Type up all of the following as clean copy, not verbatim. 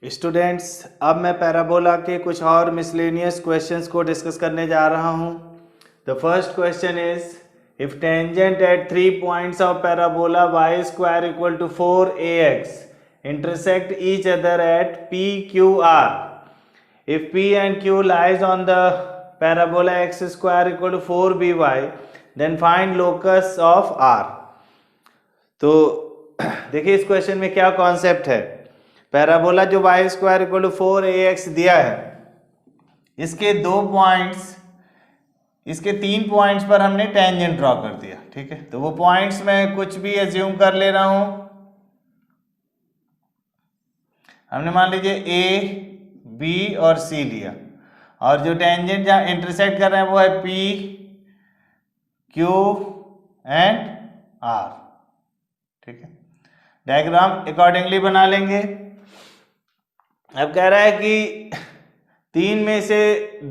Students, अब मैं parabola के कुछ और मिसलेनियस क्वेश्चंस को डिस्कस करने जा रहा हूं। The first question is if tangent at 3 points of parabola y square equal to 4ax intersect each other at PQR. If P and Q lies on the parabola x square equal to 4by, then find locus of R. तो देखिए इस question में क्या concept है। Parabola जो y square equal to 4ax दिया है, इसके 3 पॉइंट्स पर हमने टेंजेंट ड्रॉ कर दिया। ठीक है, तो वो पॉइंट्स में कुछ भी एज्यूम कर ले रहा हूं। हमने मान लीजिए a, b और c लिया, और जो टेंजेंट जहां इंटरसेक्ट कर रहे हैं वो है p, q एंड r। ठीक है, डायग्राम अकॉर्डिंगली बना लेंगे। अब कह रहा है कि 3 में से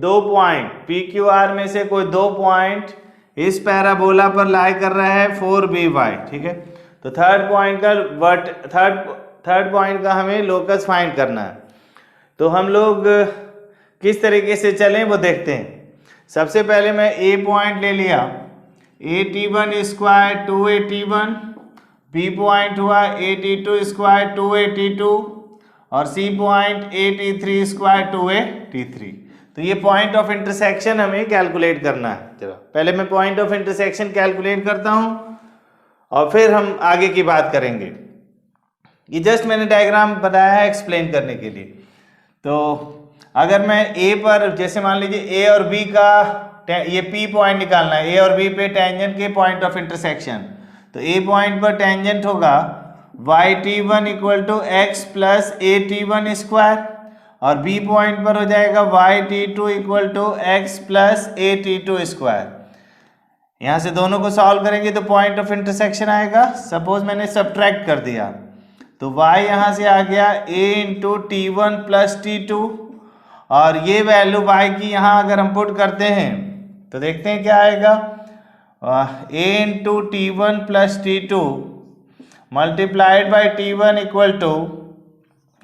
2 पॉइंट पी क्यू आर में से कोई 2 पॉइंट इस पैराबोला पर लाई कर रहा है 4by। ठीक है, तो थर्ड पॉइंट का हमें लोकस फाइंड करना है। तो हम लोग किस तरीके से चलें वो देखते हैं। सबसे पहले मैं ए पॉइंट ले लिया, at1 square 2at1, B point हुआ at2 स्क्वायर 2at2 और C point at3 square 2at3। तो ये पॉइंट ऑफ इंटरसेक्शन हमें कैलकुलेट करना है। चलो पहले मैं पॉइंट ऑफ इंटरसेक्शन कैलकुलेट करता हूं और फिर हम आगे की बात करेंगे। ये जस्ट मैंने डायग्राम बनाया है एक्सप्लेन करने के लिए। तो अगर मैं ए पर, जैसे मान लीजिए ए और बी का ये पी पॉइंट निकालना है, ए और बी पे टेंजेंट के पॉइंट ऑफ इंटरसेक्शन, तो ए पॉइंट पर टेंजेंट होगा yt1 equal to x plus at1 square, और बी पॉइंट पर हो जाएगा yt2 equal to x plus at2 square. यहाँ से दोनों को सॉल्व करेंगे तो पॉइंट ऑफ इंटरसेक्शन आएगा। सपोज मैंने सब्ट्रैक्ट कर दिया, तो y यहाँ से आ गया a into t1 plus t2, और ये वैल्यू y की यहाँ अगर हम पुट करते हैं तो देखते हैं क्या आएगा। a into t1 plus t2 multiplied by t1 equal to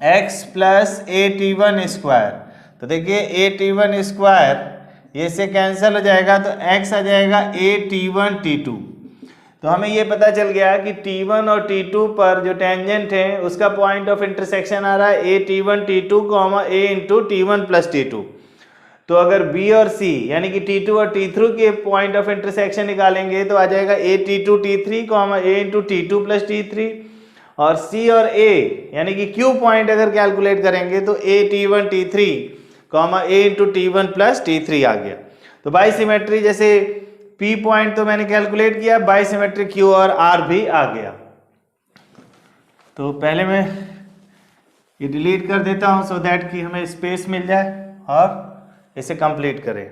x plus at1 square. तो देखिए at1 स्क्वायर ये से कैंसिल हो जाएगा, तो x आ जाएगा at1 t2। तो हमें ये पता चल गया कि t1 और t2 पर जो टेंजेंट है उसका पॉइंट ऑफ इंटरसेक्शन आ रहा है at1 t2 a into t1 plus t2। तो अगर b और c यानी कि t2 और t3 के पॉइंट ऑफ इंटरसेक्शन निकालेंगे तो आ जाएगा at2 t3 a into t2 plus t3, और c और a यानी कि q पॉइंट अगर कैलकुलेट करेंगे तो at1 t3 a into t1 plus t3 आ गया। तो बाई सिमेट्री, जैसे p पॉइंट तो मैंने कैलकुलेट किया, बाई सिमेट्री q और r भी आ गया। तो पहले मैं ये डिलीट कर देता हूं सो दैट कि हमें स्पेस मिल जाए और इसे कंप्लीट करें।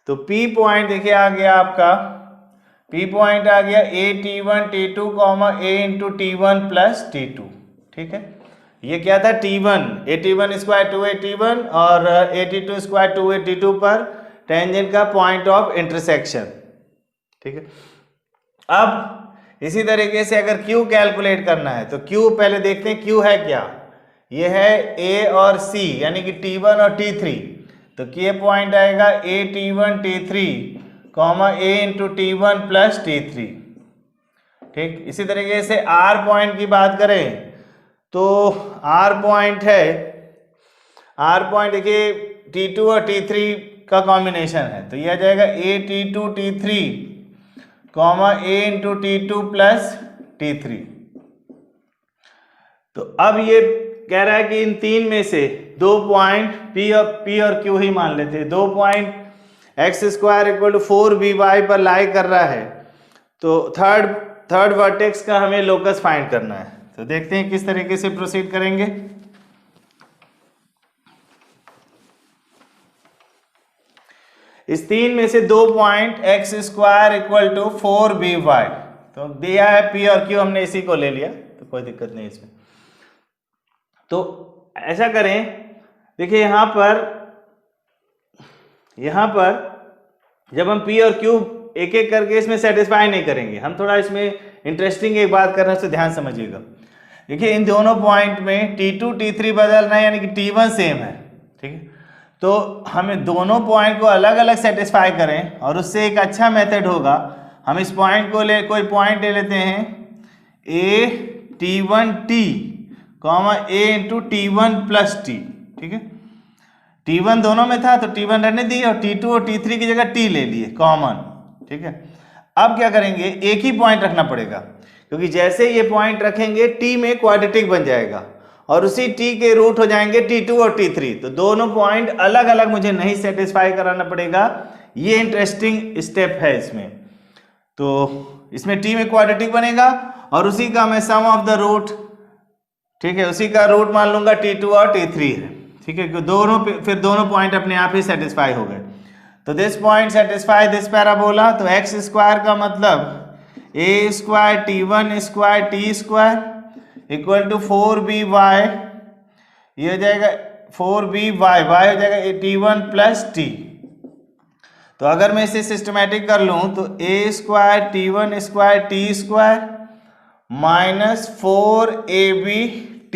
तो P पॉइंट देखिए आ गया आपका, P पॉइंट आ गया at1 t2 a into t1 plus t2। ठीक है, ये क्या था t1, at1 स्क्वायर 2at1 और at2 स्क्वायर 2at2 पर टेंजेंट का पॉइंट ऑफ इंटरसेक्शन। ठीक है, अब इसी तरीके से अगर Q कैलकुलेट करना है तो Q पहले देखते हैं Q है क्या। ये है A और C यानी कि T1 और T3, तो K पॉइंट आएगा at1 t3 a into t1 plus t3। ठीक, इसी तरीके से R पॉइंट की बात करें तो R पॉइंट देखिए t2 और t3 का कॉम्बिनेशन है, तो यह आ जाएगा at2 t3 a into t2 plus t3। तो अब ये कह रहा है कि इन 3 में से 2 पॉइंट P और Q ही मान लेते हैं, 2 point x square equal to 4by पर लाई कर रहा है, तो थर्ड वर्टेक्स का हमें लोकस फाइंड करना है। तो देखते हैं किस तरीके से प्रोसीड करेंगे। इस 3 में से 2 point x square equal to 4by, तो दिया है P और Q, हमने इसी को ले लिया तो कोई दिक्कत नहीं इसमें। तो ऐसा करें, देखिए यहां पर जब हम P और Q एक एक करके इसमें सेटिस्फाई नहीं करेंगे, हम थोड़ा इसमें इंटरेस्टिंग एक बात कर रहे हैं, तो ध्यान समझिएगा। देखिए इन दोनों पॉइंट में T2 T3 बदल रहा है, यानी कि T1 सेम है, ठीक है। तो हमें दोनों पॉइंट को अलग अलग सेटिस्फाई करें, और उससे एक अच्छा मेथड होगा, हम इस पॉइंट को कोई पॉइंट ले लेते हैं a T1T comma a into T1 plus T, ठीक है। T1 दोनों में था तो T1 रहने दिए, और T2 और T3 की जगह T ले लिए कॉमन, ठीक है। अब क्या करेंगे, एक ही पॉइंट रखना पड़ेगा, क्योंकि जैसे ये पॉइंट रखेंगे T में क्वाड्रेटिक बन जाएगा, और उसी T के रूट हो जाएंगे T2 और T3। तो दोनों पॉइंट अलग अलग मुझे नहीं सेटिस्फाई कराना पड़ेगा, ये इंटरेस्टिंग स्टेप है इसमें। तो इसमें T में क्वाड्रेटिक बनेगा, और उसी का मैं सम ऑफ द रूट, ठीक है, उसी का रूट मान लूंगा T2 और T3 है, ठीक है। फिर दोनों पॉइंट अपने आप ही सेटिस्फाई हो गए। तो this point satisfy this parabola, तो एक्स स्क्वायर का मतलब a square T1 square T square equal to 4BY, ये हो जाएगा 4BY, y हो जाएगा T1 प्लस T। तो अगर मैं इसे सिस्टमेटिक कर लूं तो a square T1 square T square minus 4ABT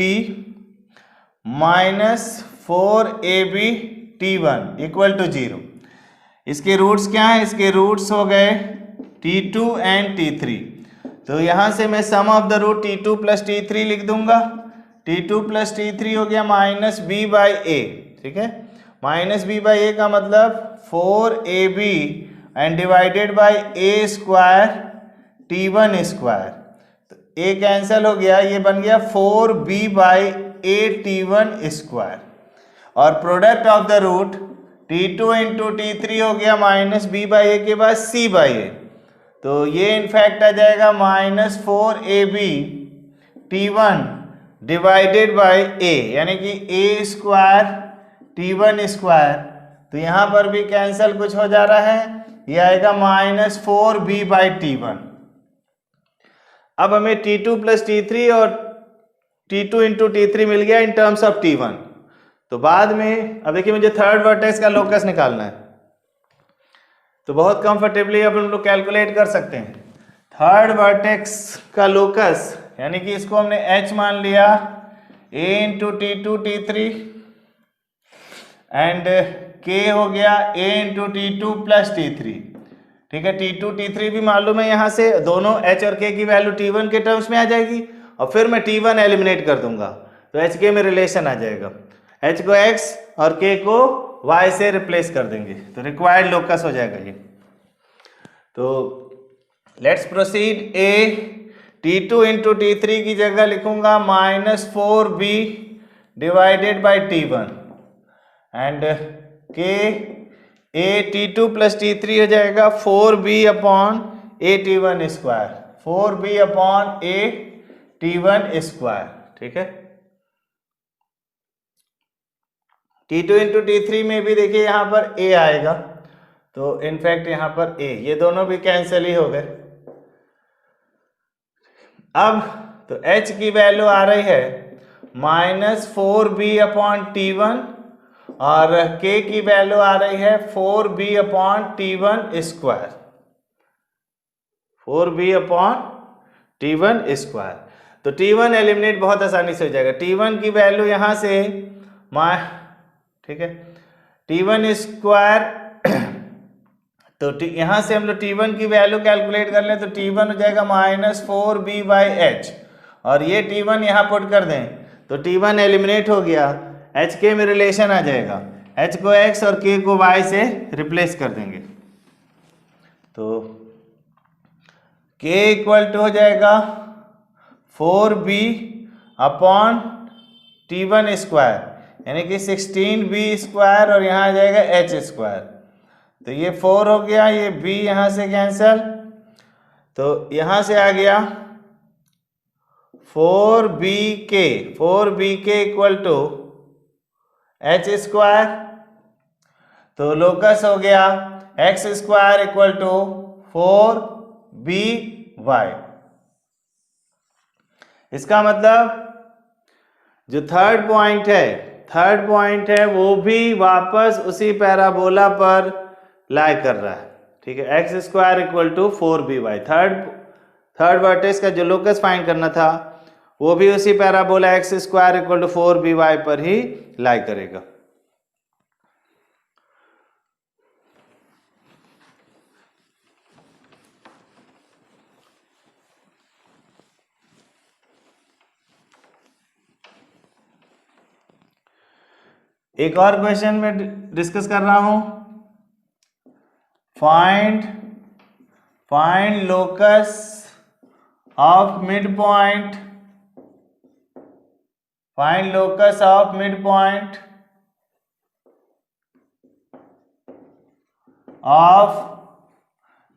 minus 4ABT1 equal to 0। इसके रूट्स क्या हैं, इसके रूट्स हो गए T2 एंड T3। तो यहां से मैं sum of the root T2 plus T3 लिख दूंगा। T2 प्लस T3 हो गया माइनस B बाई ए, ठीक है। माइनस B बाई ए का मतलब 4AB and divided by a square T1 square, तो ए कैंसिल हो गया, ये बन गया 4B by a T1 square, और product of the root T2 into T3 हो गया माइनस B बाई ए के बाद C बाई ए, तो ये इनफैक्ट आ जाएगा minus 4AB T1 divided by ए, यानी कि ए स्क्वायर T1 स्क्वायर। तो यहाँ पर भी कैंसिल कुछ हो जा रहा है, ये आएगा माइनस 4B बाई T1। अब हमें T2 प्लस T3 और T2 इंटू T3 मिल गया इन टर्म्स ऑफ T1। तो बाद में अब देखिए मुझे थर्ड वर्टेक्स का लोकस निकालना है, तो बहुत कंफर्टेबली अब हम लोग कैलकुलेट कर सकते हैं थर्ड वर्टेक्स का लोकस, यानी कि इसको हमने H मान लिया A into T2 T3 and K हो गया A into T2 plus T3, ठीक है। T2 T3 भी मालूम है, यहाँ से दोनों H और K की वैल्यू T1 के टर्म्स में आ जाएगी, और फिर मैं T1 एलिमिनेट कर दूंगा तो HK में रिलेशन आ जाएगा, H को X और K को Y से रिप्लेस कर देंगे, तो रिक्वायर्ड लोकस हो जाएगा ये। तो let's proceed. A T2 into T3 की जगह लिखूंगा minus 4B divided by T1 and K A T2 plus T3 हो जाएगा 4B upon A T1 square, 4B upon A T1 square, ठीक है। T2 इंटू T3 में भी देखिए यहाँ पर A आएगा, तो इनफैक्ट यहाँ पर A, ये दोनों भी कैंसिल ही हो गए। अब तो H की वैल्यू आ रही है माइनस 4B अपॉन T1 और K की वैल्यू आ रही है 4B upon T1 square, 4B upon T1 square. तो T1 एलिमिनेट बहुत आसानी से हो जाएगा। T1 की वैल्यू यहाँ से ठीक है T1 स्क्वायर, तो यहाँ से हम लोग T1 की वैल्यू कैलकुलेट कर लें तो T1 हो जाएगा माइनस 4B बाई H, और ये T1 यहाँ पुट कर दें तो T1 एलिमिनेट हो गया, HK में रिलेशन आ जाएगा, H को X और K को Y से रिप्लेस कर देंगे, तो K इक्वल टू हो जाएगा 4B अपॉन T1 स्क्वायर, यानी कि 16B स्क्वायर, और यहाँ आ जाएगा H स्क्वायर। तो ये 4 हो गया, ये B यहाँ से कैंसल, तो यहाँ से आ गया 4BK, 4BK equal to H square, तो लोकस हो गया X square equal to 4BY। इसका मतलब जो थर्ड पॉइंट है वो भी वापस उसी पैराबोला पर लाई कर रहा है, ठीक है। X square equal to 4BY, third vertex का जो लोकस फाइंड करना था वो भी उसी parabola x square equal to 4by पर ही लाई करेगा। एक और क्वेश्चन में डिस्कस कर रहा हूं, find locus of mid point, find locus of mid point of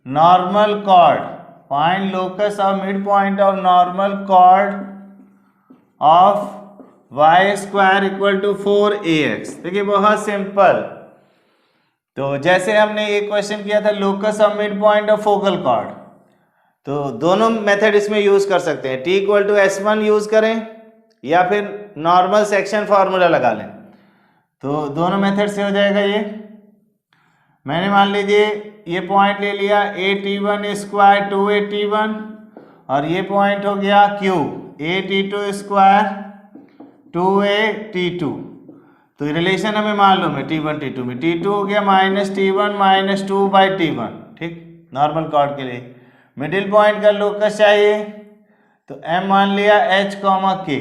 normal chord, find locus of mid point of normal chord of y square equal to 4ax। देखिए बहुत सिंपल। तो जैसे हमने एक क्वेश्चन किया था locus of mid point of focal cord, तो दोनों मेथड इसमें यूज कर सकते हैं। t equal to s1 use करें या फिर नॉर्मल सेक्शन फॉर्मूला लगा लें, तो दोनों मेथड से हो जाएगा। ये मैंने मान लीजिए ये पॉइंट ले लिया a_t1 स्क्वायर 2a_t1 और ये पॉइंट हो गया q a_t2 स्क्वायर 2a_t2। तो रिलेशन हमें मालूम है t1 t2 में, t2 हो गया -t1 -2/t1, ठीक, नॉर्मल कॉर्ड के लिए। मिडिल पॉइंट का लोकस चाहिए तो m मान लिया h, k।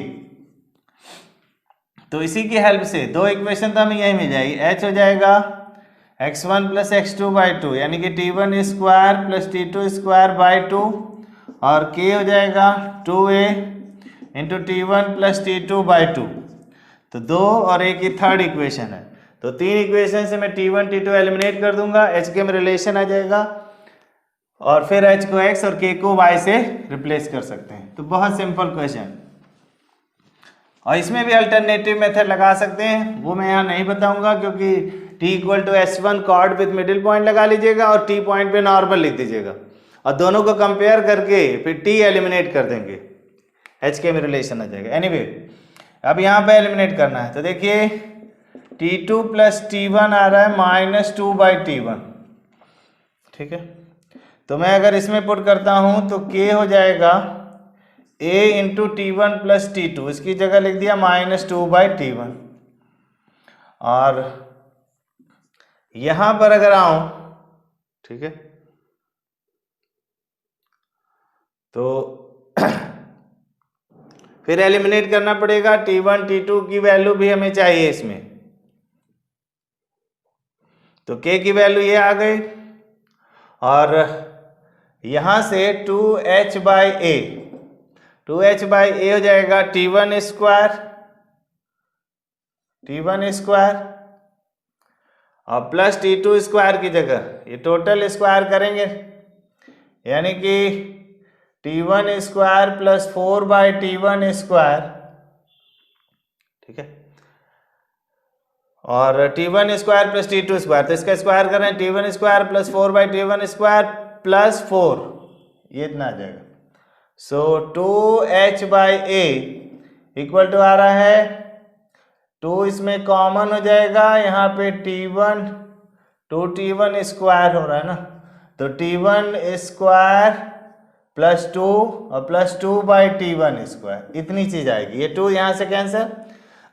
तो इसी की हेल्प से दो इक्वेशन तो हमें यही मिल जाएगी। h हो जाएगा x1 + x2/2 यानी कि t1 square + t2 square by 2 और k हो जाएगा 2a इंटू t1 + t2/2। तो दो और एक ही थर्ड इक्वेशन है। तो तीन इक्वेशन से मैं t1 t2 एलिमिनेट कर दूंगा, h के में रिलेशन आ जाएगा और फिर h को x और k को y से रिप्लेस कर सकते हैं। तो बहुत सिंपल क्वेश्चन। और इसमें भी अल्टरनेटिव मेथड लगा सकते हैं, वो मैं यहाँ नहीं बताऊंगा क्योंकि t equal to s1 chord with middle point लगा लीजिएगा और t पॉइंट पे नॉर्मल लिख दीजिएगा और दोनों को कंपेयर करके फिर t एलिमिनेट कर देंगे, h के में रिलेशन आ जाएगा। एनीवे अब यहाँ पे एलिमिनेट करना है। तो देखिए t2 + t1 आ रहा है -2/t1, ठीक है। तो मैं अगर इसमें पुट करता हूँ तो k हो जाएगा a इंटू t1 + t2, इसकी जगह लिख दिया -2/t1। और यहाँ पर अगर आऊँ, ठीक है, तो फिर एलिमिनेट करना पड़ेगा। t1 t2 की वैल्यू भी हमें चाहिए इसमें, तो k की वैल्यू ये आ गई और यहां से 2h/a हो जाएगा t1 स्क्वायर और प्लस t2 स्क्वायर की जगह ये टोटल स्क्वायर करेंगे यानी कि t1 स्क्वायर + 4/t1 स्क्वायर, ठीक है, और t1 स्क्वायर + t2 स्क्वायर, तो इसका स्क्वायर करें t1 स्क्वायर + 4/t1 स्क्वायर + 4, ये इतना आ जाएगा। सो 2h/a इक्वल टू आ रहा है 2, इसमें कॉमन हो जाएगा, यहाँ पे t1 2t1 स्क्वायर हो रहा है ना, तो t1 स्क्वायर +2 और +2/t1 स्क्वायर, इतनी चीज आएगी। ये 2 यहाँ से कैंसिल।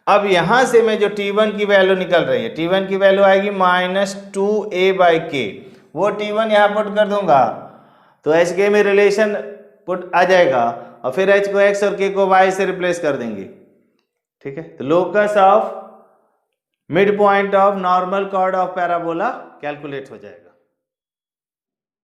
अब यहाँ से मैं जो t1 की वैल्यू निकल रही है, t1 की वैल्यू आएगी -2a/k, वो t1 यहाँ पुट कर दूंगा तो h के में रिलेशन पुट आ जाएगा और फिर h को x और k को y से रिप्लेस कर देंगे, ठीक है। तो locus of mid point of normal chord of parabola calculate हो जाएगा।